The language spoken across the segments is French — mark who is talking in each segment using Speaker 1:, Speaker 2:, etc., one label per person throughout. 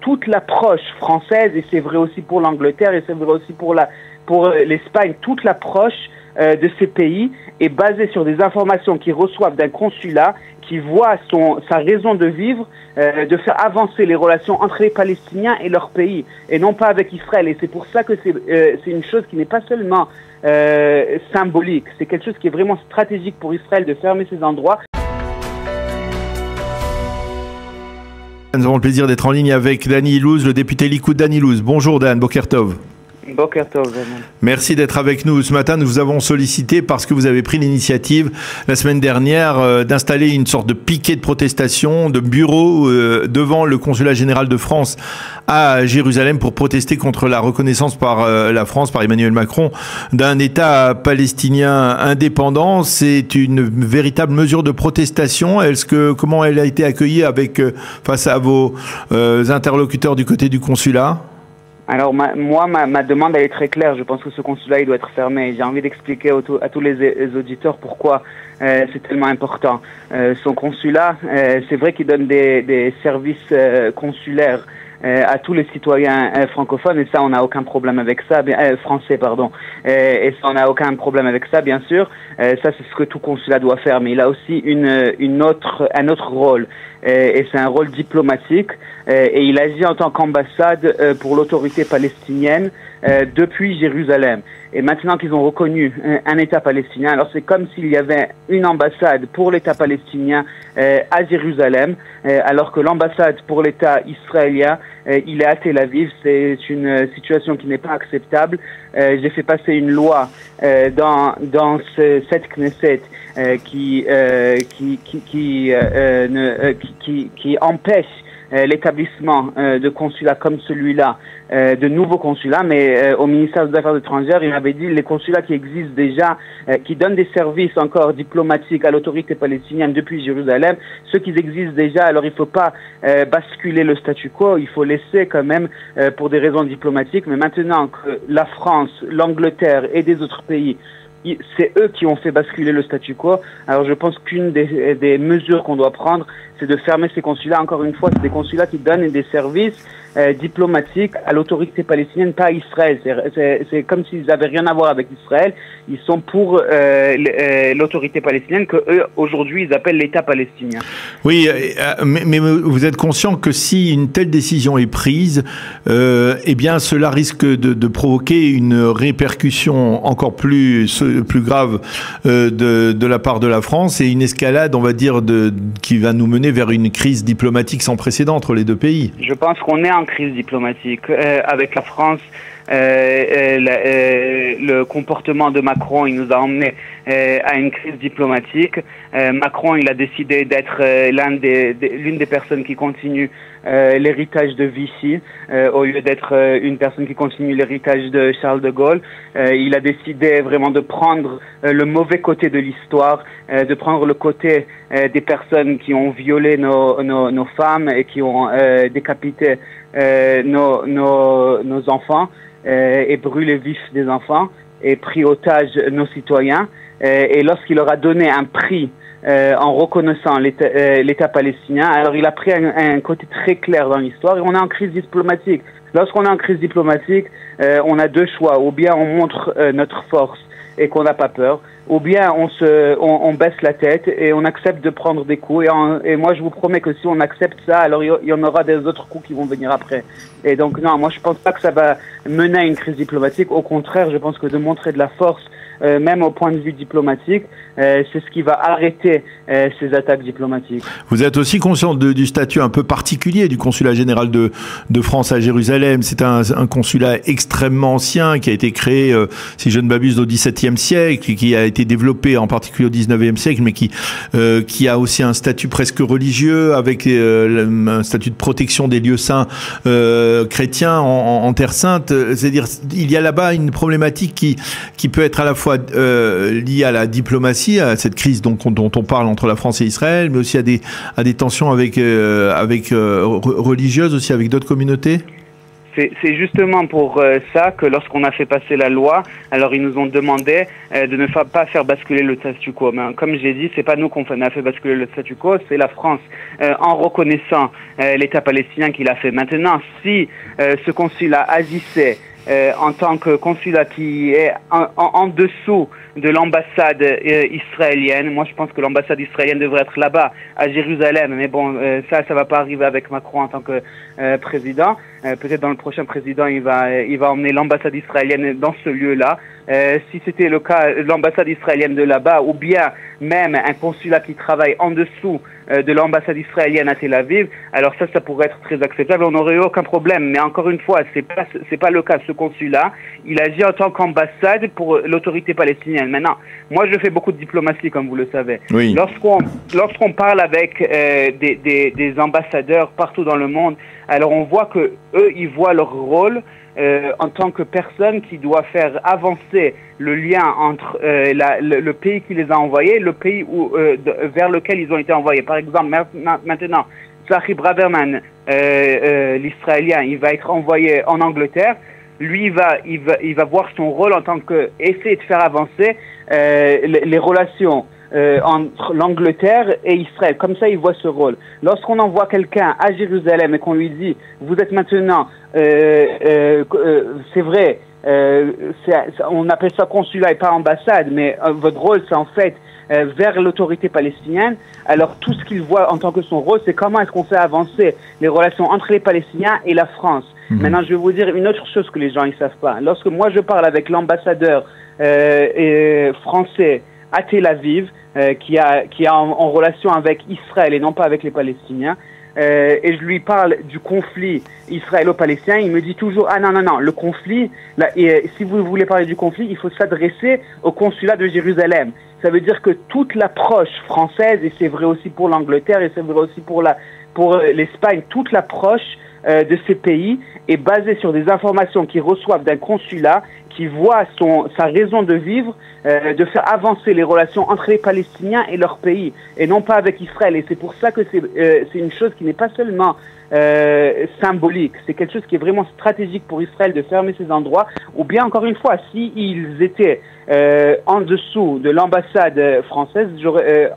Speaker 1: toute l'approche française, et c'est vrai aussi pour l'Angleterre, et c'est vrai aussi pour l'Espagne, toute l'approche de ces pays est basée sur des informations qu'ils reçoivent d'un consulat qui voit sa raison de vivre, de faire avancer les relations entre les Palestiniens et leur pays, et non pas avec Israël. Et c'est pour ça que c'est une chose qui n'est pas seulement symbolique, c'est quelque chose qui est vraiment stratégique pour Israël de fermer ces endroits.
Speaker 2: Nous avons le plaisir d'être en ligne avec Dani Ilouz, le député Likoud Dani Ilouz. Bonjour Dan, Boker Tov.
Speaker 1: Boker Tov.
Speaker 2: Merci d'être avec nous. Ce matin, nous vous avons sollicité parce que vous avez pris l'initiative la semaine dernière d'installer une sorte de piquet de protestation, de bureau devant le consulat général de France à Jérusalem pour protester contre la reconnaissance par la France, par Emmanuel Macron, d'un État palestinien indépendant. C'est une véritable mesure de protestation. Comment elle a été accueillie face à vos interlocuteurs du côté du consulat ?
Speaker 1: Alors ma demande elle est très claire. Je pense que ce consulat il doit être fermé. J'ai envie d'expliquer à tous les auditeurs pourquoi c'est tellement important. Son consulat, c'est vrai qu'il donne des services consulaires à tous les citoyens francophones, et ça on n'a aucun problème avec ça, français pardon, et ça on n'a aucun problème avec ça bien sûr. Ça c'est ce que tout consulat doit faire, mais il a aussi un autre rôle, et c'est un rôle diplomatique, et il agit en tant qu'ambassade pour l'autorité palestinienne depuis Jérusalem. Et maintenant qu'ils ont reconnu un État palestinien, alors c'est comme s'il y avait une ambassade pour l'État palestinien à Jérusalem, alors que l'ambassade pour l'État israélien, il est à Tel Aviv. C'est une situation qui n'est pas acceptable. J'ai fait passer une loi dans cette Knesset qui empêche l'établissement de consulats comme celui-là, de nouveaux consulats, mais au ministère des Affaires étrangères, il avait dit les consulats qui existent déjà, qui donnent des services encore diplomatiques à l'autorité palestinienne depuis Jérusalem, ceux qui existent déjà, alors il ne faut pas basculer le statu quo, il faut laisser quand même pour des raisons diplomatiques, mais maintenant que la France, l'Angleterre et des autres pays, c'est eux qui ont fait basculer le statu quo. Alors je pense qu'une des mesures qu'on doit prendre, c'est de fermer ces consulats. Encore une fois, c'est des consulats qui donnent des services diplomatiques à l'autorité palestinienne, pas à Israël. C'est comme s'ils n'avaient rien à voir avec Israël. Ils sont pour l'autorité palestinienne que eux aujourd'hui ils appellent l'État palestinien.
Speaker 2: Oui, mais vous êtes conscient que si une telle décision est prise, eh bien cela risque de provoquer une répercussion encore plus grave de la part de la France, et une escalade, on va dire, qui va nous mener vers une crise diplomatique sans précédent entre les deux pays.
Speaker 1: Je pense qu'on est en crise diplomatique avec la France. Le comportement de Macron, il nous a emmené à une crise diplomatique. Macron, il a décidé d'être l'une des personnes qui continue l'héritage de Vichy, au lieu d'être une personne qui continue l'héritage de Charles de Gaulle. Il a décidé vraiment de prendre le mauvais côté de l'histoire, de prendre le côté des personnes qui ont violé nos femmes et qui ont décapité nos enfants, et brûlé vifs des enfants, et pris otage nos citoyens. Et lorsqu'il leur a donné un prix en reconnaissant l'État palestinien, alors il a pris un côté très clair dans l'histoire, et on est en crise diplomatique. Lorsqu'on est en crise diplomatique, on a deux choix. Ou bien on montre notre force et qu'on n'a pas peur, ou bien on baisse la tête et on accepte de prendre des coups. Et moi, je vous promets que si on accepte ça, alors il y en aura des autres coups qui vont venir après. Et donc, non, moi, je pense pas que ça va mener à une crise diplomatique. Au contraire, je pense que de montrer de la force, même au point de vue diplomatique, c'est ce qui va arrêter ces attaques diplomatiques.
Speaker 2: Vous êtes aussi conscient du statut un peu particulier du consulat général de France à Jérusalem. C'est un consulat extrêmement ancien qui a été créé, si je ne m'abuse, au XVIIe siècle, qui a été développé en particulier au XIXe siècle, mais qui a aussi un statut presque religieux, avec un statut de protection des lieux saints chrétiens en Terre Sainte. C'est-à-dire, il y a là-bas une problématique qui peut être à la fois liée à la diplomatie, à cette crise dont on parle entre la France et Israël, mais aussi à des tensions religieuses aussi avec d'autres communautés.
Speaker 1: C'est justement pour ça que lorsqu'on a fait passer la loi, alors ils nous ont demandé de ne pas faire basculer le statu quo. Mais comme j'ai dit, c'est pas nous qu'on a fait basculer le statu quo, c'est la France en reconnaissant l'État palestinien qui l'a fait. Maintenant, si ce consulat agissait en tant que consulat qui est en dessous de l'ambassade israélienne. Moi, je pense que l'ambassade israélienne devrait être là-bas, à Jérusalem. Mais bon, ça va pas arriver avec Macron en tant que président. Peut-être dans le prochain président, il va emmener l'ambassade israélienne dans ce lieu-là. Si c'était le cas, l'ambassade israélienne de là-bas, ou bien même un consulat qui travaille en dessous de l'ambassade israélienne à Tel Aviv, alors ça pourrait être très acceptable, on n'aurait eu aucun problème. Mais encore une fois, c'est pas le cas. Ce consulat, il agit en tant qu'ambassade pour l'autorité palestinienne. Maintenant, moi je fais beaucoup de diplomatie, comme vous le savez.
Speaker 2: Oui.
Speaker 1: Lorsqu'on parle avec des ambassadeurs partout dans le monde, alors on voit que eux, ils voient leur rôle en tant que personne qui doit faire avancer le lien entre le pays qui les a envoyés et le pays vers lequel ils ont été envoyés. Par exemple, maintenant, Tzachi Braverman, l'Israélien, il va être envoyé en Angleterre. Lui, il va voir son rôle en tant que essayer de faire avancer les relations entre l'Angleterre et Israël. Comme ça, il voit ce rôle. Lorsqu'on envoie quelqu'un à Jérusalem et qu'on lui dit « Vous êtes maintenant, c'est vrai, on appelle ça consulat et pas ambassade, mais votre rôle, c'est en fait vers l'autorité palestinienne. » Alors, tout ce qu'il voit en tant que son rôle, c'est comment est-ce qu'on fait avancer les relations entre les Palestiniens et la France. Maintenant, je vais vous dire une autre chose que les gens ne savent pas. Lorsque moi, je parle avec l'ambassadeur français à Tel Aviv, qui est en relation avec Israël et non pas avec les Palestiniens, et je lui parle du conflit israélo-palestinien, il me dit toujours « Ah non, le conflit, là, si vous voulez parler du conflit, il faut s'adresser au consulat de Jérusalem. » Ça veut dire que toute l'approche française, et c'est vrai aussi pour l'Angleterre, et c'est vrai aussi pour l'Espagne, toute l'approche de ces pays est basée sur des informations qu'ils reçoivent d'un consulat qui voit sa raison de vivre, de faire avancer les relations entre les Palestiniens et leur pays, et non pas avec Israël. Et c'est pour ça que c'est une chose qui n'est pas seulement symbolique, c'est quelque chose qui est vraiment stratégique pour Israël de fermer ces endroits, ou bien encore une fois, s'ils étaient en dessous de l'ambassade française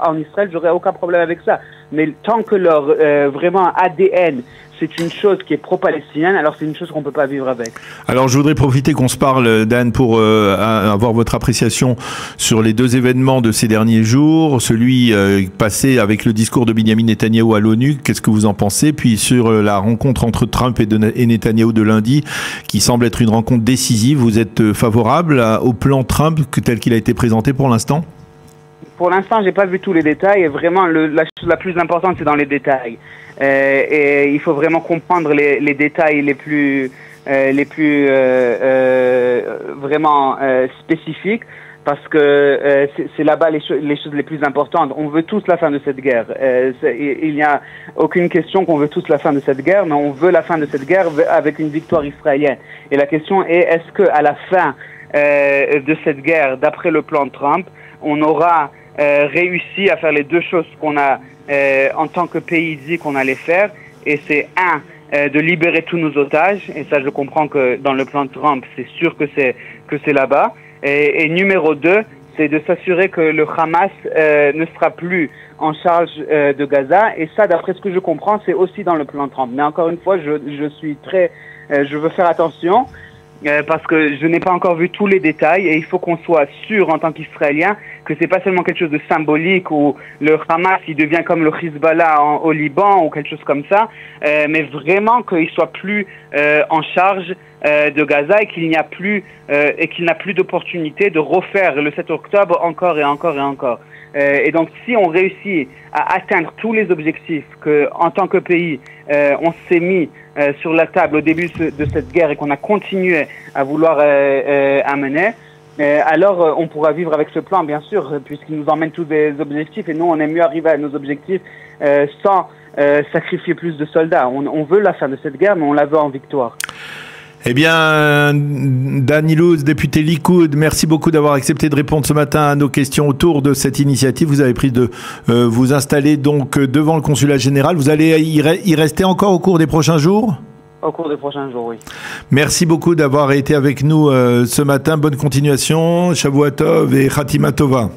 Speaker 1: en Israël, j'aurais aucun problème avec ça. Mais tant que leur vraiment ADN, c'est une chose qui est pro-palestinienne, alors c'est une chose qu'on ne peut pas vivre avec.
Speaker 2: Alors je voudrais profiter qu'on se parle, Dan, pour avoir votre appréciation sur les deux événements de ces derniers jours. Celui passé avec le discours de Benjamin Netanyahou à l'ONU, qu'est-ce que vous en pensez? Puis sur la rencontre entre Trump et Netanyahou de lundi, qui semble être une rencontre décisive. Vous êtes favorable au plan Trump tel qu'il a été présenté pour l'instant?
Speaker 1: Pour l'instant, j'ai pas vu tous les détails. Et vraiment, la chose la plus importante, c'est dans les détails. Et il faut vraiment comprendre les détails les plus vraiment spécifiques, parce que c'est là-bas les choses les plus importantes. On veut tous la fin de cette guerre. Il n'y a aucune question qu'on veut tous la fin de cette guerre, mais on veut la fin de cette guerre avec une victoire israélienne. Et la question est, est-ce que à la fin de cette guerre, d'après le plan Trump, on aura réussi à faire les deux choses qu'on a en tant que pays dit qu'on allait faire, et c'est de libérer tous nos otages, et ça je comprends que dans le plan Trump c'est sûr que c'est là-bas, et numéro 2, c'est de s'assurer que le Hamas ne sera plus en charge de Gaza, et ça d'après ce que je comprends c'est aussi dans le plan Trump. Mais encore une fois, je veux faire attention, parce que je n'ai pas encore vu tous les détails, et il faut qu'on soit sûr en tant qu'Israélien que c'est pas seulement quelque chose de symbolique où le Hamas il devient comme le Hezbollah au Liban ou quelque chose comme ça, mais vraiment qu'il soit plus en charge de Gaza, et qu'il n'y a plus et qu'il n'a plus d'opportunité de refaire le 7 octobre encore et encore et encore. Et donc si on réussit à atteindre tous les objectifs que en tant que pays on s'est mis sur la table au début de cette guerre, et qu'on a continué à vouloir amener, alors on pourra vivre avec ce plan, bien sûr, puisqu'il nous emmène tous des objectifs, et nous on aime mieux arriver à nos objectifs sans sacrifier plus de soldats. On veut la fin de cette guerre, mais on la veut en victoire.
Speaker 2: Eh bien, Dan Illouz, député Likoud, merci beaucoup d'avoir accepté de répondre ce matin à nos questions autour de cette initiative. Vous avez pris de vous installer donc devant le consulat général. Vous allez y rester encore au cours des prochains jours ?
Speaker 1: au cours des prochains jours, oui.
Speaker 2: Merci beaucoup d'avoir été avec nous ce matin. Bonne continuation. Shavua Tov et Khatima Tova.